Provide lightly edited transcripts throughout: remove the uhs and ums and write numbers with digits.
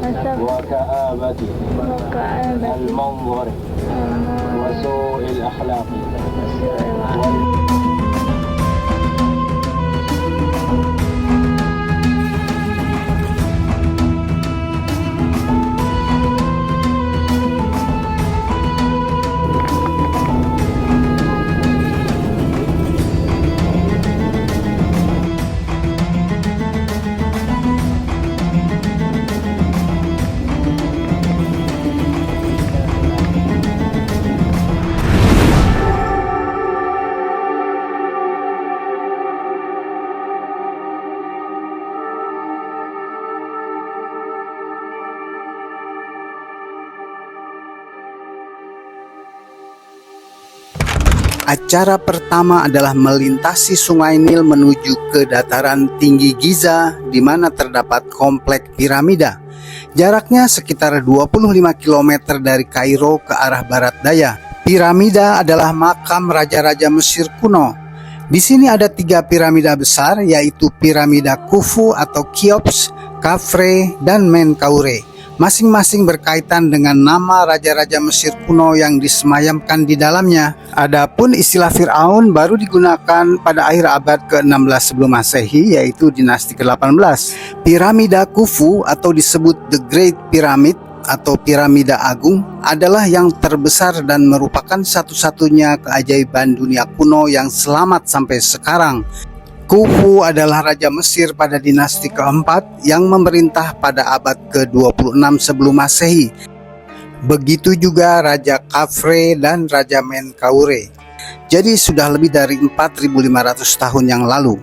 وكآبة المنظر وسوء الأخلاق. Acara pertama adalah melintasi Sungai Nil menuju ke dataran tinggi Giza, di mana terdapat komplek piramida. Jaraknya sekitar 25 km dari Kairo ke arah barat daya. Piramida adalah makam raja-raja Mesir kuno. Di sini ada 3 piramida besar, yaitu piramida Khufu atau Cheops, Khafre, dan Menkaure. Masing-masing berkaitan dengan nama raja-raja Mesir kuno yang disemayamkan di dalamnya. Adapun istilah Fir'aun baru digunakan pada akhir abad ke-16 sebelum Masehi, yaitu dinasti ke-18. Piramida Khufu atau disebut The Great Pyramid atau piramida agung adalah yang terbesar dan merupakan satu-satunya keajaiban dunia kuno yang selamat sampai sekarang. Khufu adalah raja Mesir pada dinasti keempat yang memerintah pada abad ke-26 sebelum Masehi. Begitu juga Raja Khafre dan Raja Menkaure. Jadi sudah lebih dari 4.500 tahun yang lalu.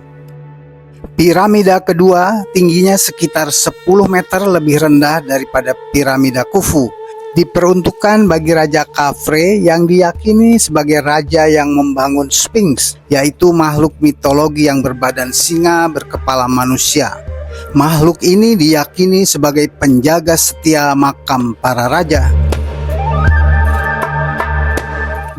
Piramida kedua tingginya sekitar 10 meter lebih rendah daripada piramida Khufu. Diperuntukkan bagi Raja Khafre yang diyakini sebagai raja yang membangun Sphinx, yaitu makhluk mitologi yang berbadan singa berkepala manusia. Makhluk ini diyakini sebagai penjaga setia makam para raja.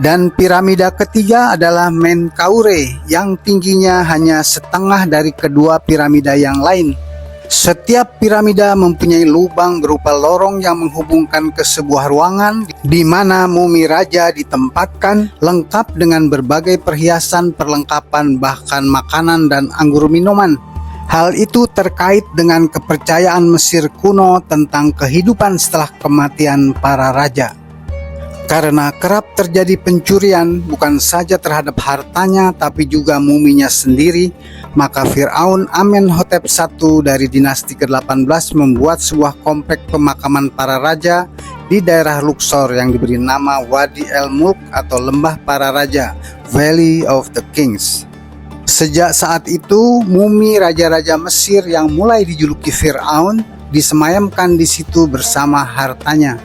Dan piramida ketiga adalah Menkaure yang tingginya hanya setengah dari kedua piramida yang lain. Setiap piramida mempunyai lubang berupa lorong yang menghubungkan ke sebuah ruangan di mana mumi raja ditempatkan, lengkap dengan berbagai perhiasan, perlengkapan, bahkan makanan dan anggur minuman. Hal itu terkait dengan kepercayaan Mesir kuno tentang kehidupan setelah kematian para raja. Karena kerap terjadi pencurian bukan saja terhadap hartanya tapi juga muminya sendiri, maka Fir'aun Amenhotep I dari dinasti ke-18 membuat sebuah komplek pemakaman para raja di daerah Luxor yang diberi nama Wadi El Mulk atau Lembah Para Raja, Valley of the Kings. Sejak saat itu, mumi raja-raja Mesir yang mulai dijuluki Fir'aun disemayamkan di situ bersama hartanya.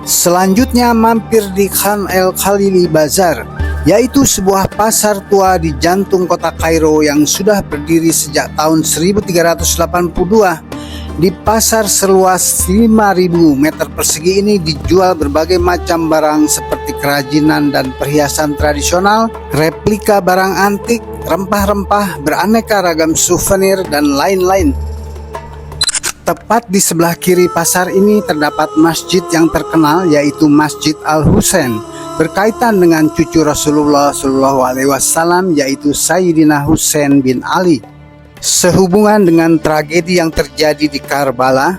Selanjutnya mampir di Khan El Khalili Bazar, yaitu sebuah pasar tua di jantung kota Kairo yang sudah berdiri sejak tahun 1382. Di pasar seluas 5.000 meter persegi ini dijual berbagai macam barang seperti kerajinan dan perhiasan tradisional, replika barang antik, rempah-rempah, beraneka ragam souvenir, dan lain-lain. Tepat di sebelah kiri pasar ini terdapat masjid yang terkenal, yaitu Masjid Al-Husain, berkaitan dengan cucu Rasulullah SAW, yaitu Sayyidina Husain bin Ali. Sehubungan dengan tragedi yang terjadi di Karbala,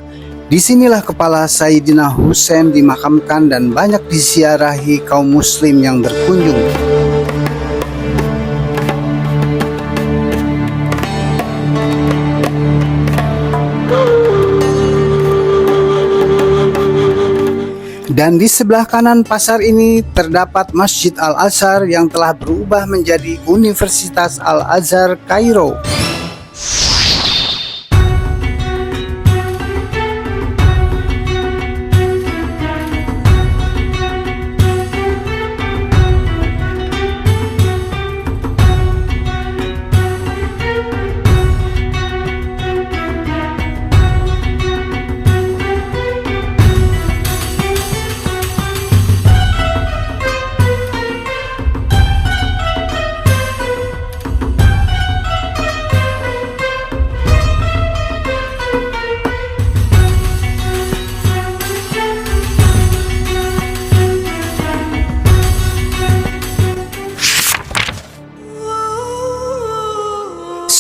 disinilah kepala Sayyidina Husain dimakamkan dan banyak disiarahi kaum muslim yang berkunjung. Dan di sebelah kanan pasar ini terdapat Masjid Al-Azhar yang telah berubah menjadi Universitas Al-Azhar Kairo.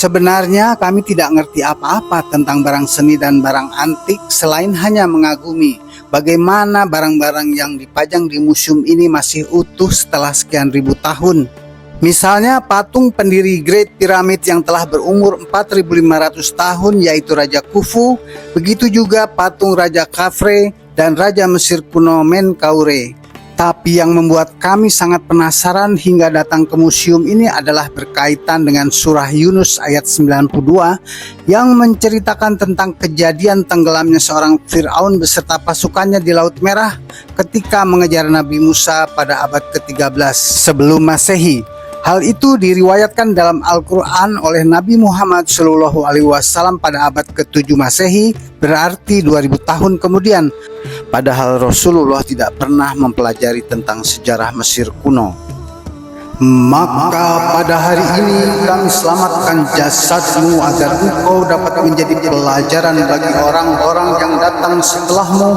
Sebenarnya kami tidak ngerti apa-apa tentang barang seni dan barang antik selain hanya mengagumi bagaimana barang-barang yang dipajang di museum ini masih utuh setelah sekian ribu tahun. Misalnya patung pendiri Great Pyramid yang telah berumur 4.500 tahun yaitu Raja Khufu, begitu juga patung Raja Khafre dan Raja Mesir kuno Menkaure. Tapi yang membuat kami sangat penasaran hingga datang ke museum ini adalah berkaitan dengan surah Yunus ayat 92 yang menceritakan tentang kejadian tenggelamnya seorang Fir'aun beserta pasukannya di Laut Merah ketika mengejar Nabi Musa pada abad ke-13 sebelum Masehi. Hal itu diriwayatkan dalam Al-Quran oleh Nabi Muhammad SAW pada abad ke-7 Masehi, berarti 2000 tahun kemudian. Padahal Rasulullah tidak pernah mempelajari tentang sejarah Mesir kuno. Maka pada hari ini kami selamatkan jasadmu agar engkau dapat menjadi pelajaran bagi orang-orang yang datang setelahmu.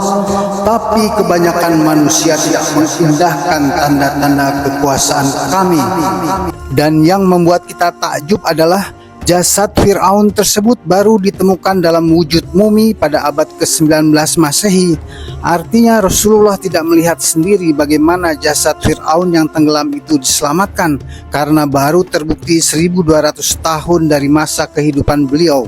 Tapi kebanyakan manusia tidak mengindahkan tanda-tanda kekuasaan kami. Dan yang membuat kita takjub adalah jasad Fir'aun tersebut baru ditemukan dalam wujud mumi pada abad ke-19 Masehi. Artinya Rasulullah tidak melihat sendiri bagaimana jasad Fir'aun yang tenggelam itu diselamatkan karena baru terbukti 1200 tahun dari masa kehidupan beliau.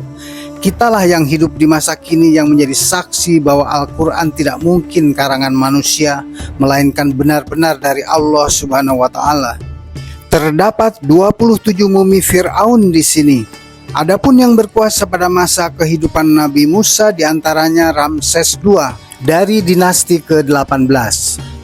Kitalah yang hidup di masa kini yang menjadi saksi bahwa Al-Quran tidak mungkin karangan manusia, melainkan benar-benar dari Allah Subhanahu wa Ta'ala. Terdapat 27 mumi Fir'aun di sini. Adapun yang berkuasa pada masa kehidupan Nabi Musa diantaranya Ramses II dari dinasti ke-18.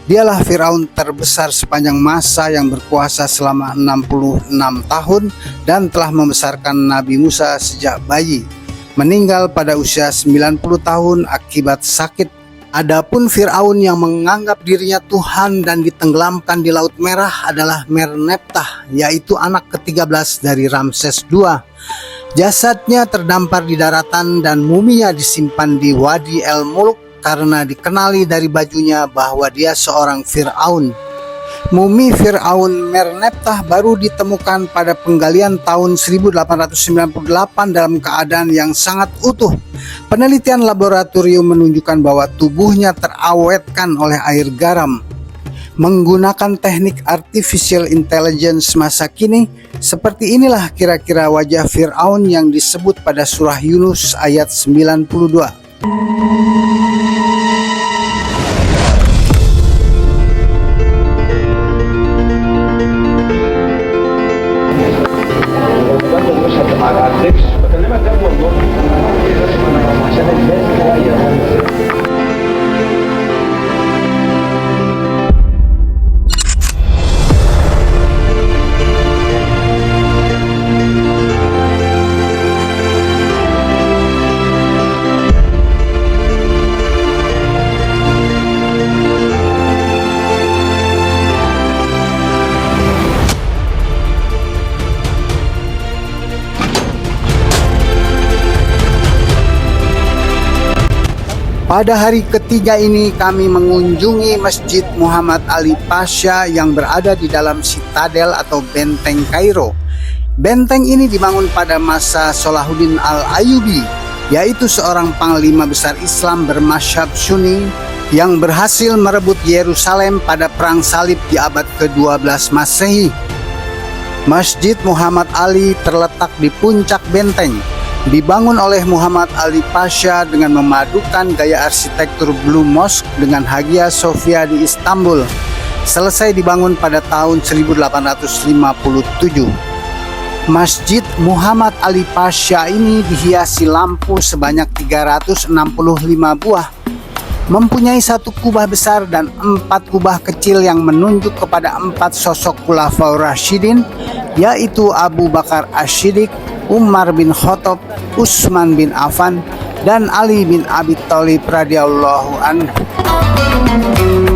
Dialah Fir'aun terbesar sepanjang masa yang berkuasa selama 66 tahun dan telah membesarkan Nabi Musa sejak bayi. Meninggal pada usia 90 tahun akibat sakit. Adapun Fir'aun yang menganggap dirinya Tuhan dan ditenggelamkan di Laut Merah adalah Merneptah, yaitu anak ke-13 dari Ramses II. Jasadnya terdampar di daratan dan muminya disimpan di Wadi El Mulk karena dikenali dari bajunya bahwa dia seorang Fir'aun. Mumi Fir'aun Merneptah baru ditemukan pada penggalian tahun 1898 dalam keadaan yang sangat utuh. Penelitian laboratorium menunjukkan bahwa tubuhnya terawetkan oleh air garam. Menggunakan teknik artificial intelligence masa kini, seperti inilah kira-kira wajah Fir'aun yang disebut pada surah Yunus ayat 92. بكلمك ده والله عشان الناس شويه. Pada hari ketiga ini kami mengunjungi Masjid Muhammad Ali Pasha yang berada di dalam Citadel atau Benteng Kairo. Benteng ini dibangun pada masa Salahuddin Al-Ayyubi, yaitu seorang panglima besar Islam bermazhab Sunni yang berhasil merebut Yerusalem pada Perang Salib di abad ke-12 Masehi. Masjid Muhammad Ali terletak di puncak benteng. Dibangun oleh Muhammad Ali Pasha dengan memadukan gaya arsitektur Blue Mosque dengan Hagia Sophia di Istanbul. Selesai dibangun pada tahun 1857. Masjid Muhammad Ali Pasha ini dihiasi lampu sebanyak 365 buah. Mempunyai satu kubah besar dan 4 kubah kecil yang menunjuk kepada 4 sosok Khulafaur Rasyidin, yaitu Abu Bakar Asy-Syiddiq, Umar bin Khattab, Utsman bin Affan, dan Ali bin Abi Thalib radhiyallahu anhu.